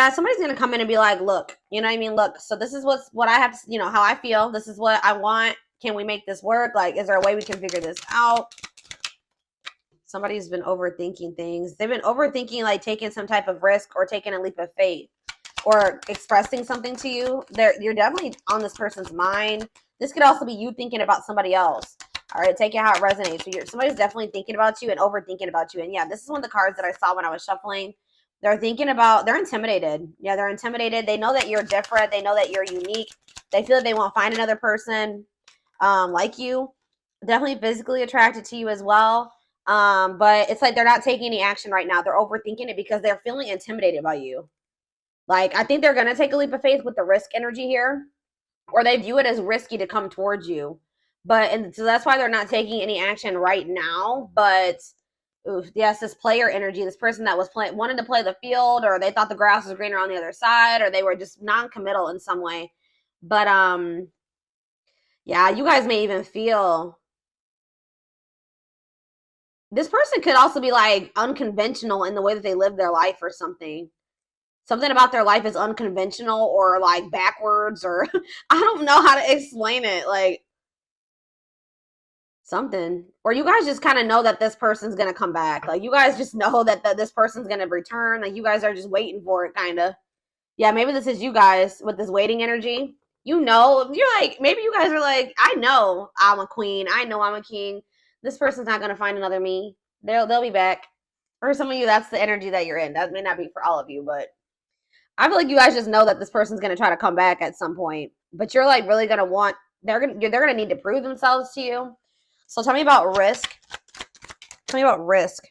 Yeah, somebody's going to come in and be like, look, you know what I mean? Look, so this is what I have to, you know, how I feel. This is what I want. Can we make this work? Like, is there a way we can figure this out? Somebody's been overthinking things. They've been overthinking, like taking some type of risk or taking a leap of faith or expressing something to you. You're definitely on this person's mind. This could also be you thinking about somebody else. All right, take it how it resonates. So somebody's definitely thinking about you and overthinking about you. And yeah, this is one of the cards that I saw when I was shuffling. They're intimidated. Yeah, they're intimidated. They know that you're different. They know that you're unique. They feel that they won't find another person like you. Definitely physically attracted to you as well. But it's like they're not taking any action right now. They're overthinking it because they're feeling intimidated by you. Like, I think they're going to take a leap of faith with the risk energy here, or they view it as risky to come towards you. And so that's why they're not taking any action right now. But yes, this player energy, this person that was wanted to play the field, or they thought the grass was greener on the other side, or they were just non-committal in some way. But yeah, you guys may even feel this person could also be like unconventional in the way that they live their life or something. Something about their life is unconventional or like backwards, or I don't know how to explain it. Like something, or you guys just kind of know that this person's gonna come back. Like you guys just know that this person's gonna return. Like you guys are just waiting for it, kind of. Yeah, maybe this is you guys with this waiting energy. You know, you're like, maybe you guys are like, I know I'm a queen. I know I'm a king. This person's not gonna find another me. They'll be back. For some of you, that's the energy that you're in. That may not be for all of you, but I feel like you guys just know that this person's gonna try to come back at some point. But you're like really gonna want they're gonna need to prove themselves to you. So tell me about risk. Tell me about risk.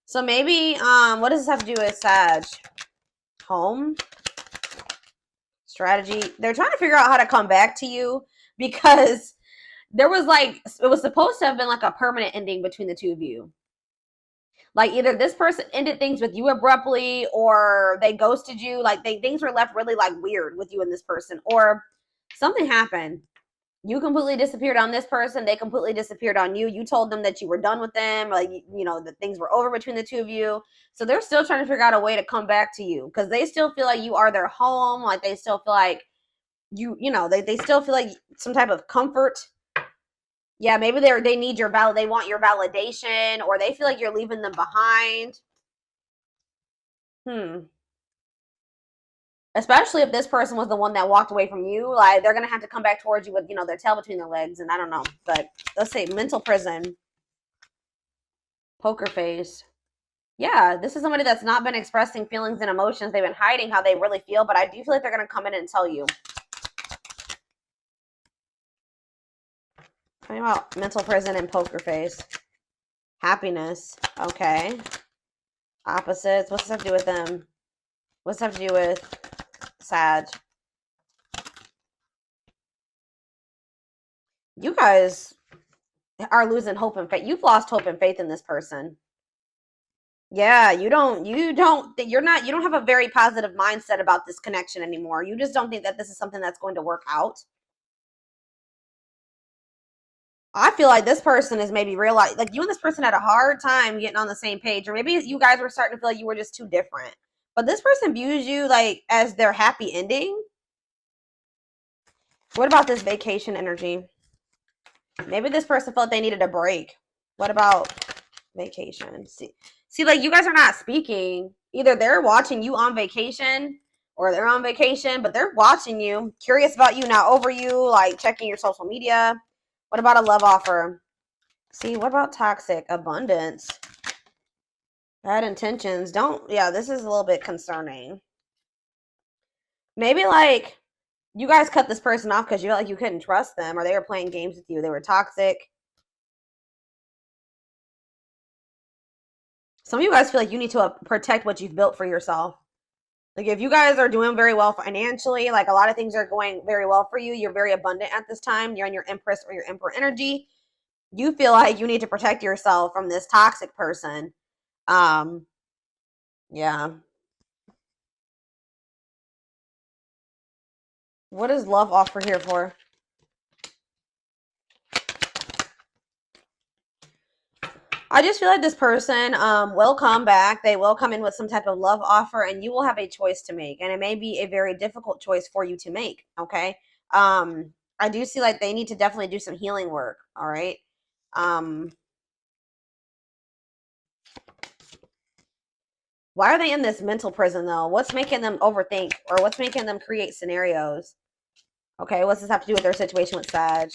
So maybe what does this have to do with Sag? Home. Strategy. They're trying to figure out how to come back to you because there was like it was supposed to have been like a permanent ending between the two of you. Like either this person ended things with you abruptly, or they ghosted you. Like things were left really like weird with you and this person, or something happened. You completely disappeared on this person. They completely disappeared on you. You told them that you were done with them. Like, you know, that things were over between the two of you. So they're still trying to figure out a way to come back to you because they still feel like you are their home. Like they still feel like you know, they still feel like some type of comfort. Yeah, maybe they need they want your validation, or they feel like you're leaving them behind. Especially if this person was the one that walked away from you, like they're gonna have to come back towards you with, you know, their tail between their legs, and I don't know. But let's say mental prison, poker face. Yeah, this is somebody that's not been expressing feelings and emotions. They've been hiding how they really feel, but I do feel like they're gonna come in and tell you. Talking about mental prison and poker face. Happiness. Okay. Opposites. What's this have to do with them? What's this have to do with Sag? You guys are losing hope and faith. You've lost hope and faith in this person. Yeah, you don't have a very positive mindset about this connection anymore. You just don't think that this is something that's going to work out. I feel like this person is maybe realized, like you and this person had a hard time getting on the same page, or maybe you guys were starting to feel like you were just too different. But this person views you like as their happy ending. What about this vacation energy? Maybe this person felt they needed a break. What about vacation? See, like you guys are not speaking. Either they're watching you on vacation, or they're on vacation, but they're watching you, curious about you, not over you, like checking your social media. What about a love offer? See, what about toxic abundance? Bad intentions. Yeah, this is a little bit concerning. Maybe like you guys cut this person off because you felt like you couldn't trust them, or they were playing games with you. They were toxic. Some of you guys feel like you need to protect what you've built for yourself. Like if you guys are doing very well financially, like a lot of things are going very well for you, you're very abundant at this time, you're in your Empress or your Emperor energy, you feel like you need to protect yourself from this toxic person. Yeah. What is love offer here for? I just feel like this person will come back. They will come in with some type of love offer, and you will have a choice to make. And it may be a very difficult choice for you to make, okay? I do see like they need to definitely do some healing work, all right? Why are they in this mental prison, though? What's making them overthink, or what's making them create scenarios? Okay, what's this have to do with their situation with Sag?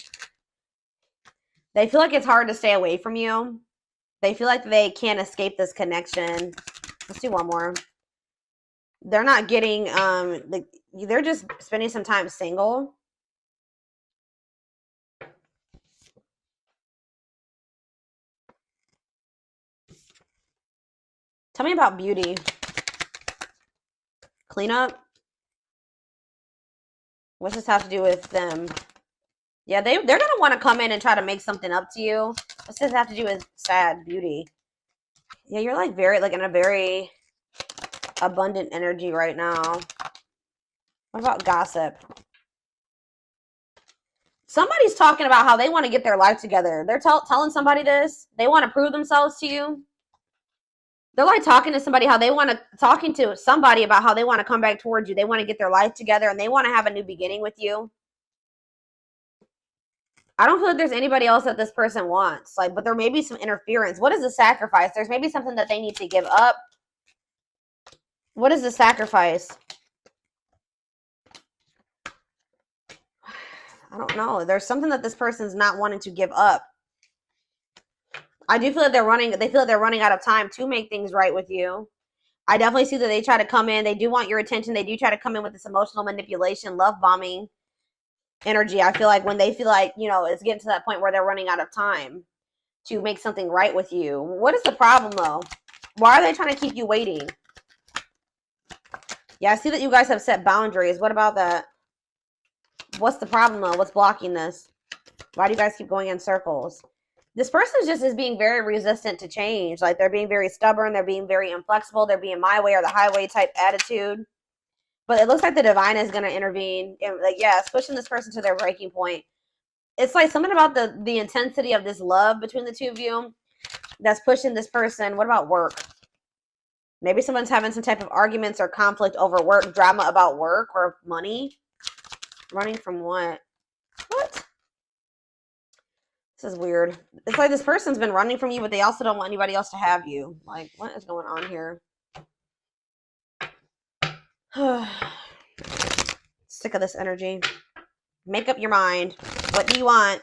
They feel like it's hard to stay away from you. They feel like they can't escape this connection. Let's do one more. They're not getting, they're just spending some time single. Tell me about beauty. Cleanup. What's this have to do with them? Yeah, they're going to want to come in and try to make something up to you. What's this have to do with sad beauty? Yeah, you're like very, like in a very abundant energy right now. What about gossip? Somebody's talking about how they want to get their life together. They're telling somebody this. They want to prove themselves to you. They're like talking to somebody talking to somebody about how they want to come back towards you. They want to get their life together and they want to have a new beginning with you. I don't feel like there's anybody else that this person wants. Like, but there may be some interference. What is the sacrifice? There's maybe something that they need to give up. What is the sacrifice? I don't know. There's something that this person's not wanting to give up. I do feel like they feel like they're running out of time to make things right with you. I definitely see that they try to come in. They do want your attention. They do try to come in with this emotional manipulation, love bombing energy. I feel like when they feel like, it's getting to that point where they're running out of time to make something right with you. What is the problem, though? Why are they trying to keep you waiting? Yeah, I see that you guys have set boundaries. What about that? What's the problem, though? What's blocking this? Why do you guys keep going in circles? This person is being very resistant to change. Like, they're being very stubborn. They're being very inflexible. They're being my way or the highway type attitude. But it looks like the divine is going to intervene. And it's pushing this person to their breaking point. It's like something about the intensity of this love between the two of you that's pushing this person. What about work? Maybe someone's having some type of arguments or conflict over work, drama about work or money. Running from what? What? This is weird. It's like this person's been running from you, but they also don't want anybody else to have you. Like, what is going on here? Sick of this energy. Make up your mind. What do you want?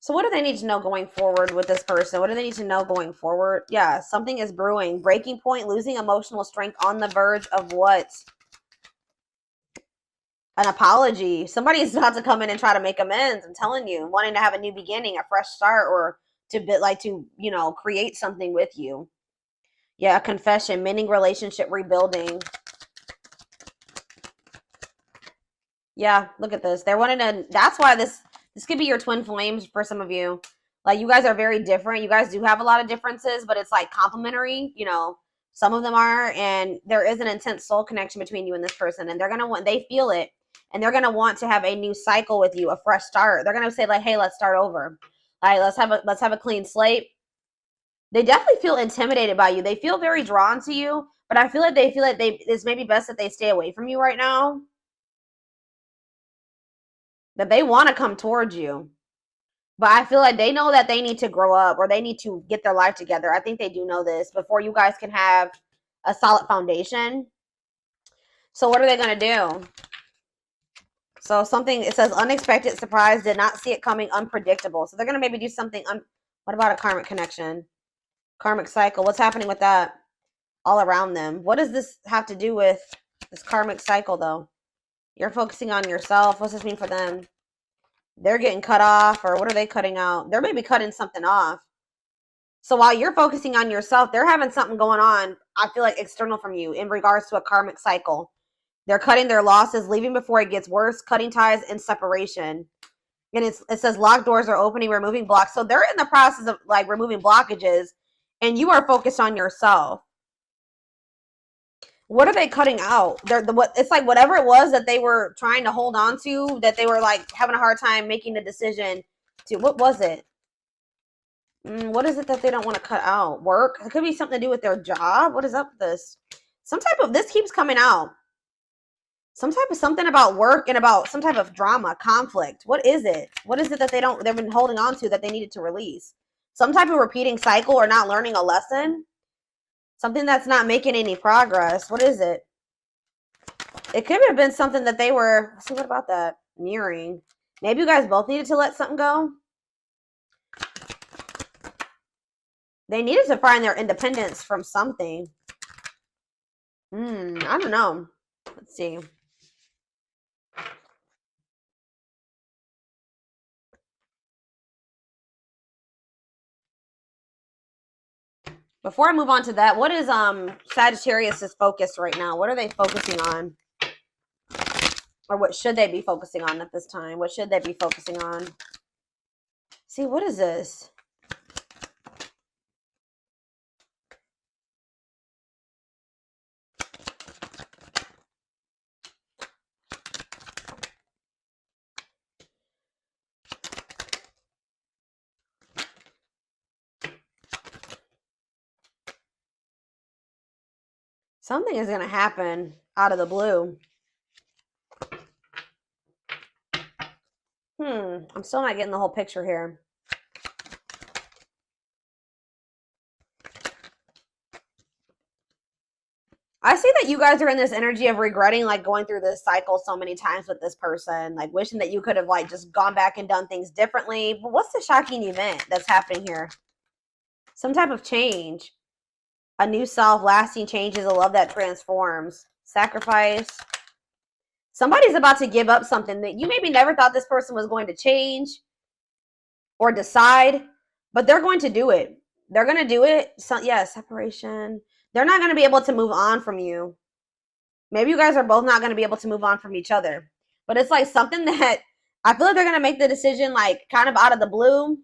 So what do they need to know going forward with this person? What do they need to know going forward? Yeah, something is brewing. Breaking point, losing emotional strength, on the verge of what? An apology. Somebody's about to come in and try to make amends. I'm telling you, wanting to have a new beginning, a fresh start, or to create something with you. Yeah, a confession, mending relationship, rebuilding. Yeah, look at this. They're wanting to. That's why this could be your twin flames for some of you. Like, you guys are very different. You guys do have a lot of differences, but it's like complementary. Some of them are, and there is an intense soul connection between you and this person, and they feel it. And they're going to want to have a new cycle with you, a fresh start. They're going to say, like, hey, let's start over. Like, let's have a clean slate. They definitely feel intimidated by you. They feel very drawn to you, but I feel like it's maybe best that they stay away from you right now. That they want to come towards you. But I feel like they know that they need to grow up, or they need to get their life together. I think they do know this before you guys can have a solid foundation. So what are they going to do? So it says unexpected surprise, did not see it coming, unpredictable. So they're going to maybe do something. What about a karmic connection? Karmic cycle. What's happening with that all around them? What does this have to do with this karmic cycle, though? You're focusing on yourself. What's this mean for them? They're getting cut off, or what are they cutting out? They're maybe cutting something off. So while you're focusing on yourself, they're having something going on, I feel like external from you in regards to a karmic cycle. They're cutting their losses, leaving before it gets worse, cutting ties and separation. And it says locked doors are opening, removing blocks. So they're in the process of like removing blockages, and you are focused on yourself. What are they cutting out? It's like whatever it was that they were trying to hold on to, that they were like having a hard time making the decision to. What was it? What is it that they don't want to cut out? Work? It could be something to do with their job. What is up with this? Some type of, this keeps coming out. Some type of something about work and about some type of drama, conflict. What is it? What is it that they've been holding on to that they needed to release? Some type of repeating cycle or not learning a lesson? Something that's not making any progress. What is it? It could have been something that they were, let's see, what about that? Mirroring. Maybe you guys both needed to let something go. They needed to find their independence from something. I don't know. Let's see. Before I move on to that, what is Sagittarius' focus right now? What are they focusing on? Or what should they be focusing on at this time? What should they be focusing on? See, what is this? Something is going to happen out of the blue. I'm still not getting the whole picture here. I see that you guys are in this energy of regretting, like, going through this cycle so many times with this person, like wishing that you could have, like, just gone back and done things differently. But what's the shocking event that's happening here? Some type of change. A new self, lasting changes, a love that transforms. Sacrifice. Somebody's about to give up something that you maybe never thought this person was going to change or decide, but they're going to do it. They're going to do it. So, yeah, separation. They're not going to be able to move on from you. Maybe you guys are both not going to be able to move on from each other. But it's like something that I feel like they're going to make the decision, like, kind of out of the blue.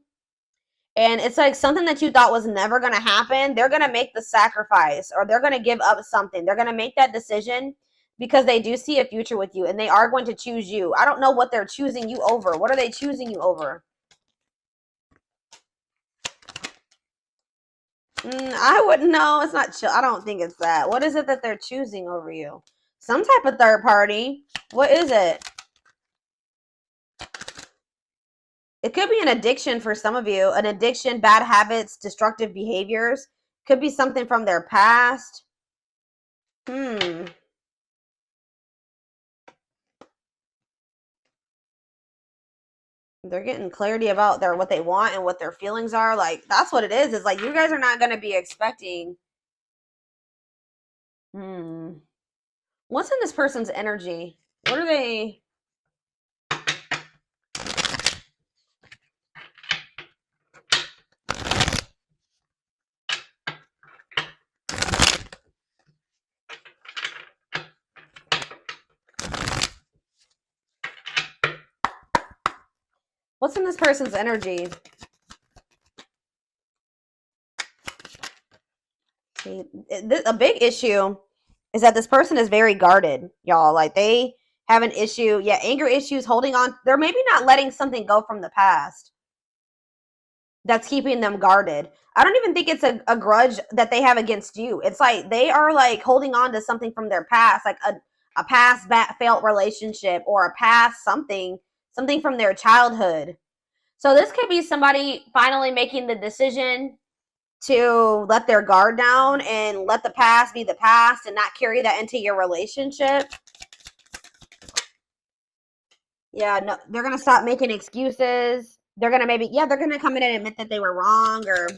And it's like something that you thought was never going to happen. They're going to make the sacrifice, or they're going to give up something. They're going to make that decision because they do see a future with you, and they are going to choose you. I don't know what they're choosing you over. What are they choosing you over? I wouldn't know. It's not chill. I don't think it's that. What is it that they're choosing over you? Some type of third party. What is it? It could be an addiction for some of you. An addiction, bad habits, destructive behaviors. Could be something from their past. They're getting clarity about what they want and what their feelings are. Like, that's what it is. It's like you guys are not going to be expecting. What's in this person's energy? What are they? What's in this person's energy? See, a big issue is that this person is very guarded, y'all. Like, they have an issue. Yeah, anger issues, holding on. They're maybe not letting something go from the past that's keeping them guarded. I don't even think it's a grudge that they have against you. It's like they are, like, holding on to something from their past, like a past failed relationship, or a past something from their childhood. So this could be somebody finally making the decision to let their guard down and let the past be the past and not carry that into your relationship. Yeah, no, they're going to stop making excuses. They're going to they're going to come in and admit that they were wrong, or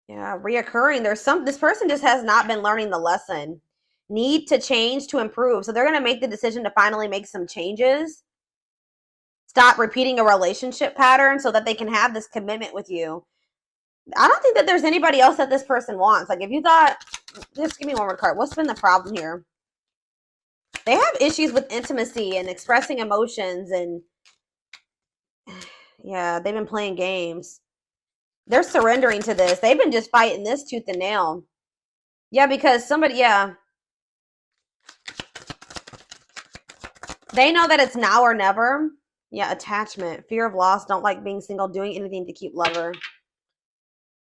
reoccurring. This person just has not been learning the lesson. Need to change to improve. So they're going to make the decision to finally make some changes. Stop repeating a relationship pattern so that they can have this commitment with you. I don't think that there's anybody else that this person wants. Like, if you thought, just give me one more card. What's been the problem here? They have issues with intimacy and expressing emotions, and yeah, they've been playing games. They're surrendering to this. They've been just fighting this tooth and nail. Yeah, because they They know that it's now or never. Yeah, attachment, fear of loss, don't like being single, doing anything to keep lover.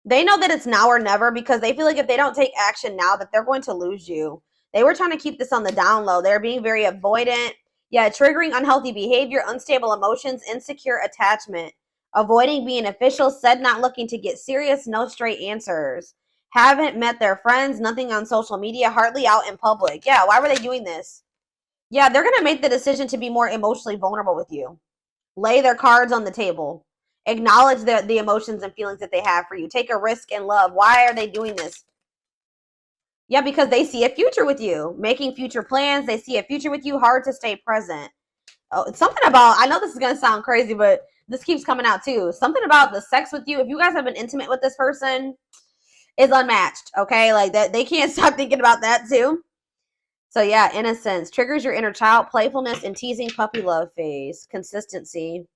They know that it's now or never because they feel like if they don't take action now that they're going to lose you. They were trying to keep this on the down low. They're being very avoidant. Yeah, triggering unhealthy behavior, unstable emotions, insecure attachment, avoiding being official, said not looking to get serious, no straight answers. Haven't met their friends, nothing on social media, hardly out in public. Yeah, why were they doing this? Yeah, they're going to make the decision to be more emotionally vulnerable with you. Lay their cards on the table. Acknowledge the emotions and feelings that they have for you. Take a risk in love. Why are they doing this? Yeah, because they see a future with you. Making future plans. They see a future with you. Hard to stay present. Oh, it's something about, I know this is going to sound crazy, but this keeps coming out too. Something about the sex with you. If you guys have been intimate with this person, is unmatched. Okay? Like that, they can't stop thinking about that too. So yeah, innocence. Triggers your inner child. Playfulness and teasing, puppy love phase. Consistency.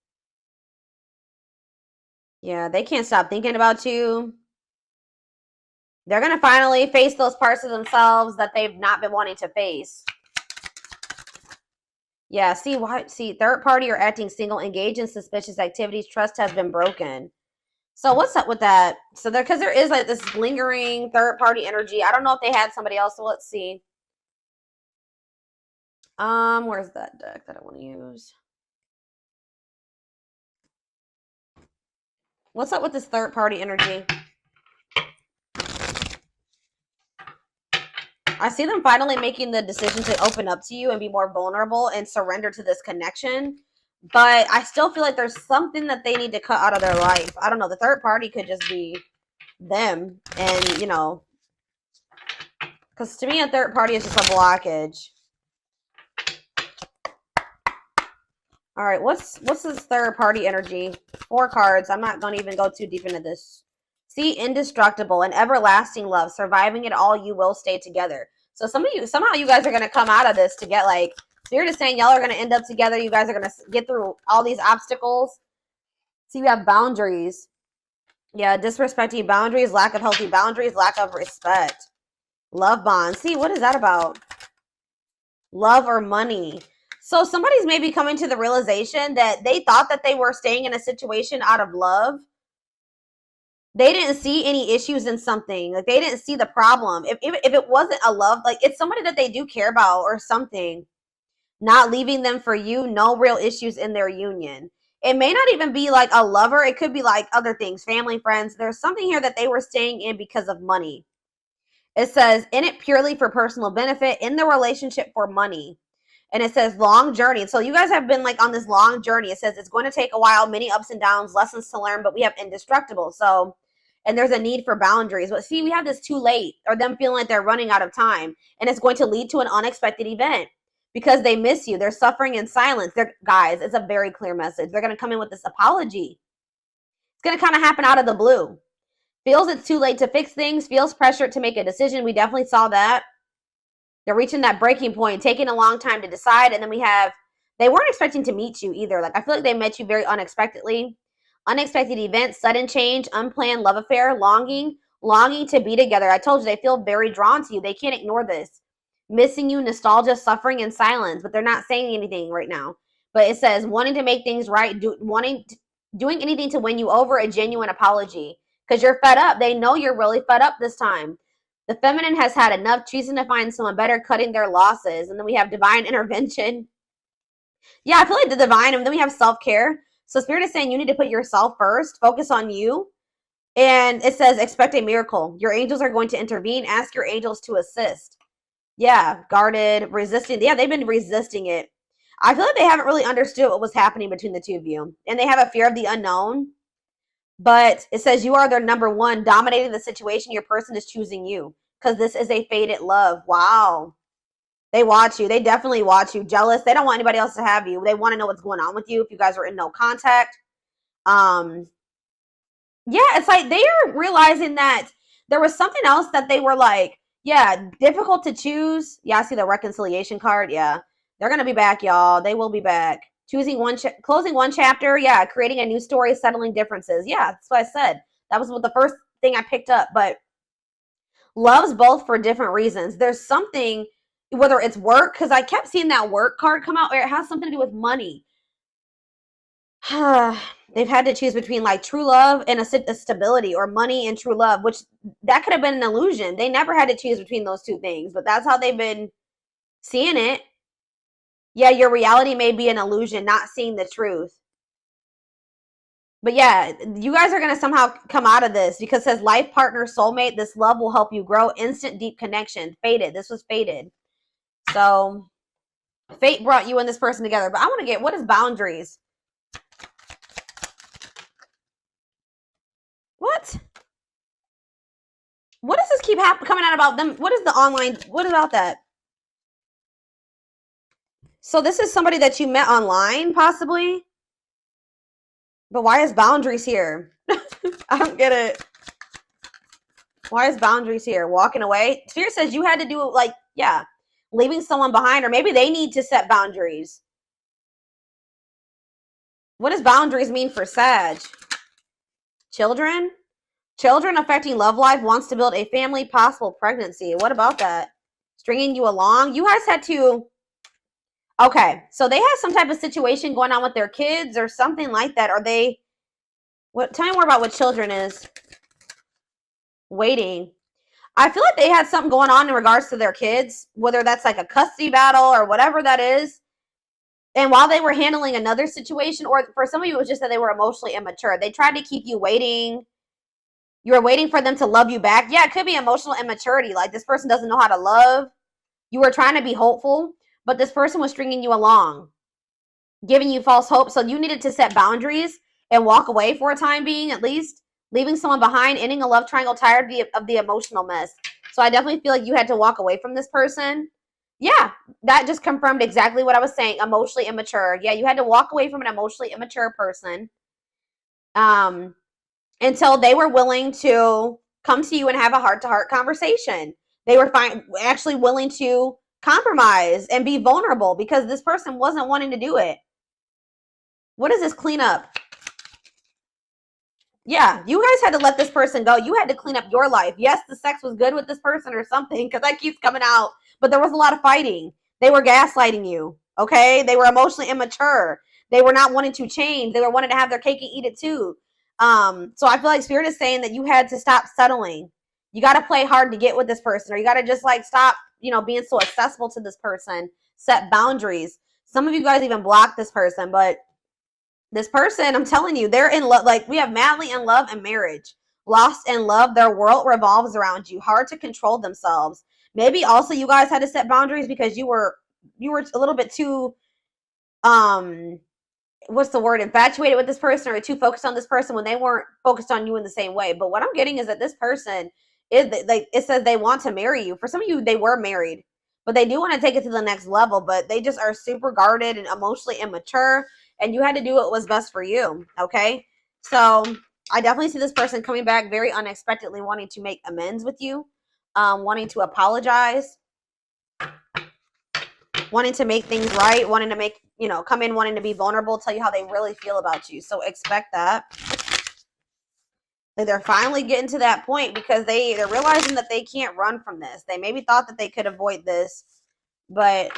Yeah, they can't stop thinking about you. They're going to finally face those parts of themselves that they've not been wanting to face. Yeah, see, third party or acting single, engage in suspicious activities, trust has been broken. So what's up with that? So because there is like this lingering third party energy. I don't know if they had somebody else, so let's see. Where's that deck that I want to use? What's up with this third party energy? I see them finally making the decision to open up to you and be more vulnerable and surrender to this connection. But I still feel like there's something that they need to cut out of their life. I don't know. The third party could just be them. And, you know, because to me, a third party is just a blockage. All right. What's this third party energy? 4 cards. I'm not going to even go too deep into this. See, indestructible and everlasting love. Surviving it all, you will stay together. So somehow you guys are going to come out of this to get like, Spirit is saying y'all are going to end up together. You guys are going to get through all these obstacles. See, you have boundaries. Yeah, disrespecting boundaries, lack of healthy boundaries, lack of respect. Love bonds. See, what is that about? Love or money. So somebody's maybe coming to the realization that they thought that they were staying in a situation out of love. They didn't see any issues in something. Like, they didn't see the problem. If it wasn't a love, like, it's somebody that they do care about or something. Not leaving them for you. No real issues in their union. It may not even be like a lover. It could be like other things. Family, friends. There's something here that they were staying in because of money. It says, in it purely for personal benefit. In the relationship for money. And it says long journey. So you guys have been like on this long journey. It says it's going to take a while, many ups and downs, lessons to learn, but we have indestructible. So, and there's a need for boundaries. But see, we have this too late, or them feeling like they're running out of time. And it's going to lead to an unexpected event because they miss you. They're suffering in silence. Guys, it's a very clear message. They're going to come in with this apology. It's going to kind of happen out of the blue. Feels it's too late to fix things. Feels pressured to make a decision. We definitely saw that. They're reaching that breaking point, taking a long time to decide. And then we have, they weren't expecting to meet you either. Like, I feel like they met you very unexpectedly. Unexpected events, sudden change, unplanned love affair, longing to be together. I told you, they feel very drawn to you. They can't ignore this. Missing you, nostalgia, suffering, and silence. But they're not saying anything right now. But it says, wanting to make things right, doing anything to win you over, a genuine apology. Because you're fed up. They know you're really fed up this time. The feminine has had enough, choosing to find someone better, cutting their losses. And then we have divine intervention. Yeah, I feel like the divine, and then we have self-care. So Spirit is saying you need to put yourself first, focus on you. And it says, expect a miracle. Your angels are going to intervene. Ask your angels to assist. Yeah, guarded, resisting. Yeah, they've been resisting it. I feel like they haven't really understood what was happening between the two of you. And they have a fear of the unknown. But it says you are their number one, dominating the situation. Your person is choosing you because this is a fated love. Wow. They watch you. They definitely watch you. Jealous. They don't want anybody else to have you. They want to know what's going on with you if you guys are in no contact. Yeah, it's like they are realizing that there was something else that they were like, yeah, difficult to choose. Yeah, I see the reconciliation card. Yeah, they're going to be back, y'all. They will be back. Closing one chapter. Yeah, creating a new story, settling differences. Yeah, that's what I said. That was the first thing I picked up. But loves both for different reasons. There's something whether it's work, because I kept seeing that work card come out, or it has something to do with money. They've had to choose between like true love and a stability, or money and true love, which that could have been an illusion. They never had to choose between those two things, but that's how they've been seeing it. Yeah, your reality may be an illusion, not seeing the truth. But yeah, you guys are going to somehow come out of this, because it says life partner, soulmate. This love will help you grow. Instant deep connection. Fated. This was fated. So fate brought you and this person together. But I want to get, what is boundaries? What? What does this keep coming out about them? What is the online? What about that? So this is somebody that you met online, possibly? But why is boundaries here? I don't get it. Why is boundaries here? Walking away? Spirit says you had to do it, like, yeah, leaving someone behind, or maybe they need to set boundaries. What does boundaries mean for Sag? Children? Children affecting love life, wants to build a family, possible pregnancy. What about that? Stringing you along? You guys had to... Okay, so they have some type of situation going on with their kids or something like that. Are they... What? Tell me more about what children is. Waiting. I feel like they had something going on in regards to their kids, whether that's like a custody battle or whatever that is. And while they were handling another situation, or for some of you, it was just that they were emotionally immature. They tried to keep you waiting. You were waiting for them to love you back. Yeah, it could be emotional immaturity. Like, this person doesn't know how to love. You were trying to be hopeful, but this person was stringing you along, giving you false hope. So you needed to set boundaries and walk away for a time being, at least. Leaving someone behind, ending a love triangle, tired of the emotional mess. So I definitely feel like you had to walk away from this person. Yeah, that just confirmed exactly what I was saying. Emotionally immature. Yeah, you had to walk away from an emotionally immature person. Until they were willing to come to you and have a heart-to-heart conversation. They were actually willing to compromise and be vulnerable, because this person wasn't wanting to do it. What is this cleanup? Yeah, you guys had to let this person go. You had to clean up your life. Yes, the sex was good with this person or something, because that keeps coming out. But there was a lot of fighting. They were gaslighting you, okay? They were emotionally immature. They were not wanting to change. They were wanting to have their cake and eat it too. So I feel like Spirit is saying that you had to stop settling. You got to play hard to get with this person, or you got to just like stop, being so accessible to this person. Set boundaries. Some of you guys even blocked this person, but this person, I'm telling you, they're in love. Like, we have madly in love and marriage. Lost in love. Their world revolves around you. Hard to control themselves. Maybe also you guys had to set boundaries because you were a little bit too, what's the word, infatuated with this person, or too focused on this person when they weren't focused on you in the same way. But what I'm getting is that this person it says they want to marry you. For some of you, they were married, but they do want to take it to the next level, but they just are super guarded and emotionally immature, and you had to do what was best for you. Okay. So I definitely see this person coming back very unexpectedly, wanting to make amends with you, wanting to apologize, wanting to make things right, wanting to make, come in, wanting to be vulnerable, tell you how they really feel about you. So expect that. Like, they're finally getting to that point, because they're realizing that they can't run from this. They maybe thought that they could avoid this, but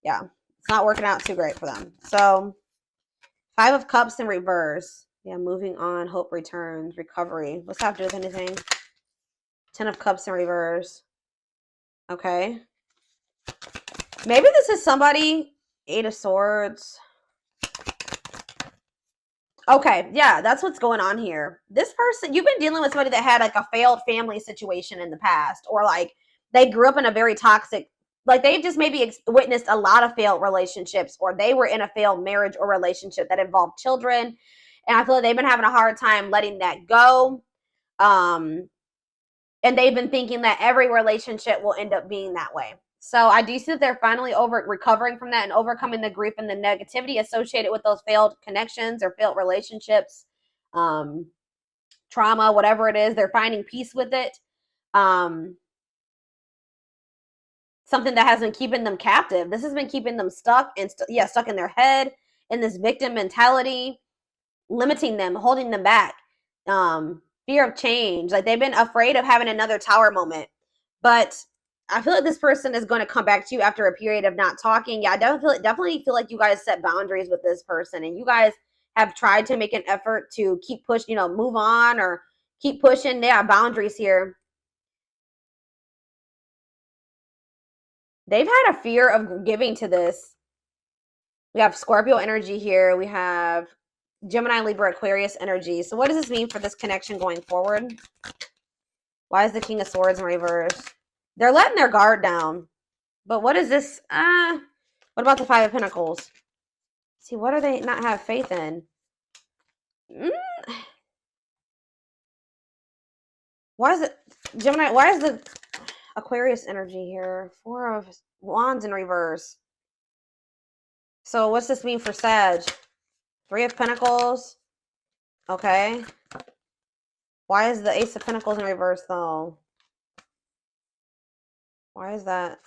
yeah, it's not working out too great for them. So 5 of Cups in reverse. Yeah, moving on, hope returns, recovery. What's that have to do with anything? 10 of Cups in reverse. Okay. Maybe this is somebody. 8 of Swords. Okay, yeah, that's what's going on here. This person, you've been dealing with somebody that had like a failed family situation in the past, or like they grew up in a very toxic, like they've just maybe witnessed a lot of failed relationships, or they were in a failed marriage or relationship that involved children. And I feel like they've been having a hard time letting that go. And they've been thinking that every relationship will end up being that way. So I do see that they're finally recovering from that and overcoming the grief and the negativity associated with those failed connections or failed relationships, trauma, whatever it is. They're finding peace with it. Something that has been keeping them captive. This has been keeping them stuck and stuck in their head, in this victim mentality, limiting them, holding them back. Fear of change. Like, they've been afraid of having another tower moment. But I feel like this person is going to come back to you after a period of not talking. Yeah, I definitely feel like you guys set boundaries with this person, and you guys have tried to make an effort to keep push, you know, move on or keep pushing. Yeah, boundaries here. They've had a fear of giving to this. We have Scorpio energy here. We have Gemini, Libra, Aquarius energy. So what does this mean for this connection going forward? Why is the King of Swords in reverse? They're letting their guard down. But what is this? What about the Five of Pentacles? See, what do they not have faith in? Why is it Gemini? Why is the Aquarius energy here? Four of Wands in reverse. So what's this mean for Sag? Three of Pentacles. Okay. Why is the Ace of Pentacles in reverse though? Why is that?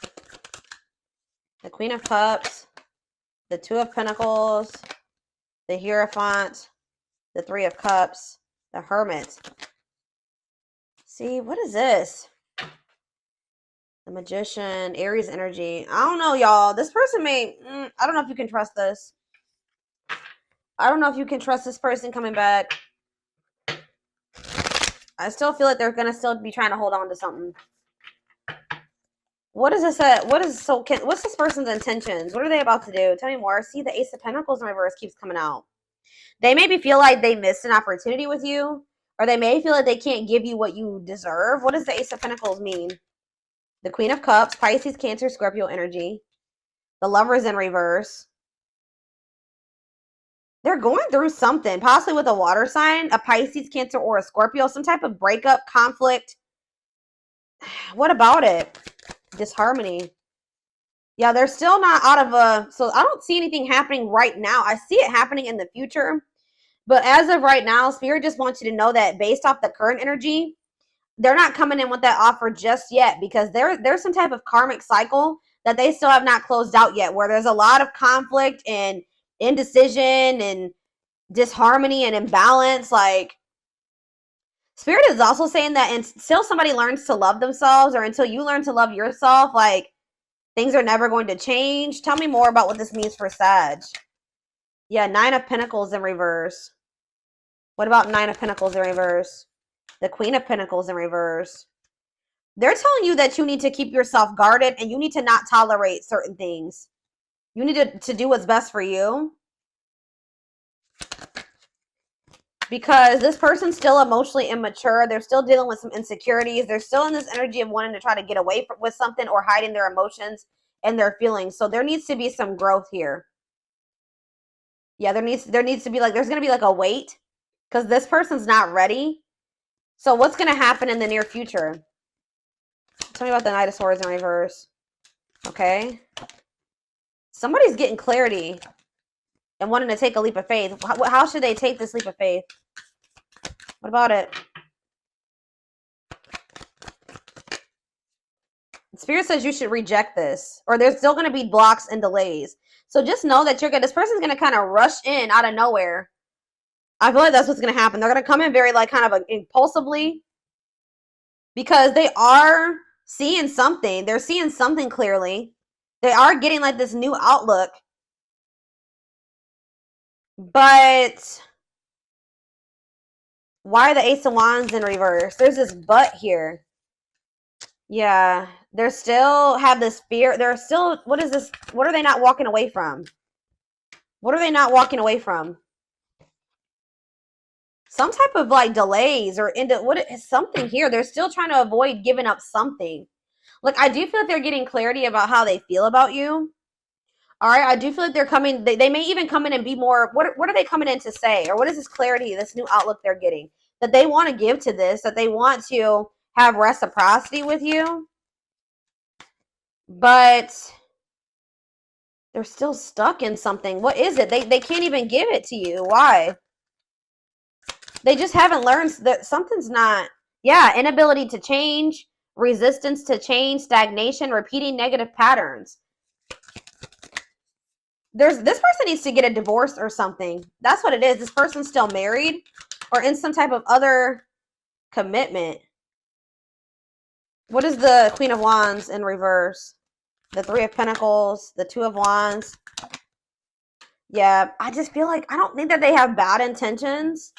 The Queen of Cups. The Two of Pentacles. The Hierophant. The Three of Cups. The Hermit. See, what is this? The Magician, Aries energy. I don't know, y'all. This person may... I don't know if you can trust this. I don't know if you can trust this person coming back. I still feel like they're going to still be trying to hold on to something. What is this? What's this person's intentions? What are they about to do? Tell me more. See, the Ace of Pentacles in reverse keeps coming out. They maybe feel like they missed an opportunity with you. Or they may feel like they can't give you what you deserve. What does the Ace of Pentacles mean? The Queen of Cups, Pisces, Cancer, Scorpio energy. The Lover's in reverse. They're going through something, possibly with a water sign, a Pisces, Cancer, or a Scorpio. Some type of breakup, conflict. What about it? Disharmony. Yeah, they're still not out of a... So I don't see anything happening right now. I see it happening in the future. But as of right now, Spirit just wants you to know that based off the current energy, they're not coming in with that offer just yet because there's some type of karmic cycle that they still have not closed out yet, where there's a lot of conflict and indecision and disharmony and imbalance. Like, Spirit is also saying that until somebody learns to love themselves or until you learn to love yourself, like, things are never going to change. Tell me more about what this means for Sag. Yeah, Nine of Pentacles in reverse. What about Nine of Pentacles in reverse? The Queen of Pentacles in reverse. They're telling you that you need to keep yourself guarded and you need to not tolerate certain things. You need to do what's best for you. Because this person's still emotionally immature. They're still dealing with some insecurities. They're still in this energy of wanting to try to get away with something or hiding their emotions and their feelings. So there needs to be some growth here. Yeah, there needs to be like, there's going to be like a wait because this person's not ready. So what's going to happen in the near future? Tell me about the Knight of Swords in reverse. Okay. Somebody's getting clarity and wanting to take a leap of faith. How should they take this leap of faith? What about it? Spirit says you should reject this, or there's still going to be blocks and delays. So just know that this person's going to kind of rush in out of nowhere. I feel like that's what's going to happen. They're going to come in very like kind of impulsively because they are seeing something. They're seeing something clearly. They are getting like this new outlook. But why the Ace of Wands in reverse? There's this but here. Yeah, they still have this fear. They're still, what is this? What are they not walking away from? What are they not walking away from? Some type of like delays or what is something here. They're still trying to avoid giving up something. Like, I do feel like they're getting clarity about how they feel about you. All right, I do feel like they're coming. They may even come in and be more. What are they coming in to say? Or what is this clarity, this new outlook they're getting that they want to give to this? That they want to have reciprocity with you, but they're still stuck in something. What is it? They can't even give it to you. Why? They just haven't learned that something's not. Yeah, inability to change, resistance to change, stagnation, repeating negative patterns. This person needs to get a divorce or something. That's what it is. This person's still married or in some type of other commitment. What is the Queen of Wands in reverse? The Three of Pentacles, the Two of Wands. Yeah, I just feel like I don't think that they have bad intentions.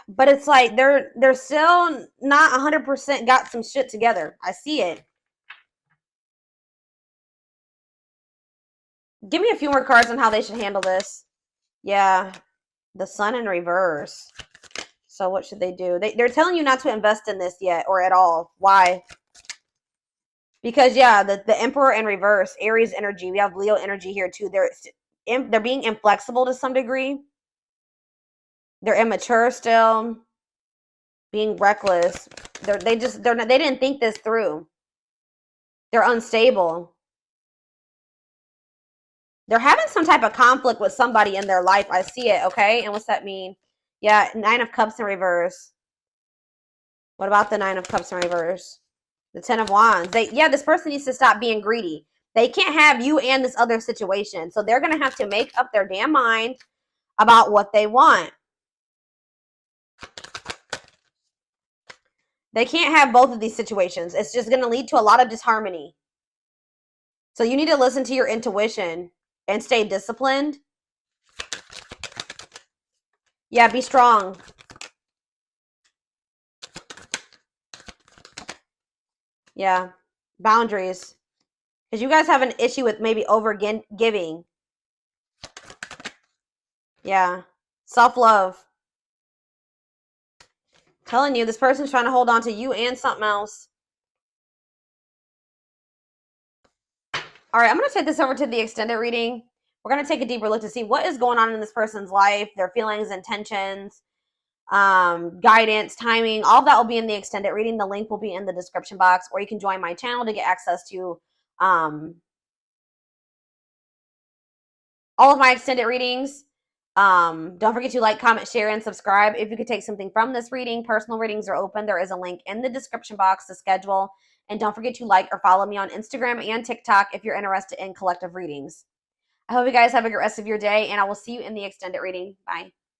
But it's like they're still not 100% got some shit together. I see it. Give me a few more cards on how they should handle this. Yeah, the Sun in reverse. So what should they do? They're telling you not to invest in this yet or at all. Why? Because, yeah, the Emperor in reverse, Aries energy. We have Leo energy here, too. They're being inflexible to some degree. They're immature still. Being reckless. They didn't think this through. They're unstable. They're having some type of conflict with somebody in their life. I see it, okay? And what's that mean? Yeah, Nine of Cups in reverse. What about the Nine of Cups in reverse? The Ten of Wands. This person needs to stop being greedy. They can't have you and this other situation. So they're going to have to make up their damn mind about what they want. They can't have both of these situations. It's just going to lead to a lot of disharmony. So you need to listen to your intuition and stay disciplined. Yeah, be strong. Yeah, boundaries. Because you guys have an issue with maybe over giving. Yeah, self-love. Telling you, this person's trying to hold on to you and something else. All right, I'm going to take this over to the extended reading. We're going to take a deeper look to see what is going on in this person's life, their feelings, intentions, guidance, timing. All of that will be in the extended reading. The link will be in the description box, or you can join my channel to get access to all of my extended readings. Don't forget to like, comment, share, and subscribe. If you could take something from this reading, personal readings are open. There is a link in the description box to schedule. And don't forget to like or follow me on Instagram and TikTok if you're interested in collective readings. I hope you guys have a great rest of your day, and I will see you in the extended reading. Bye.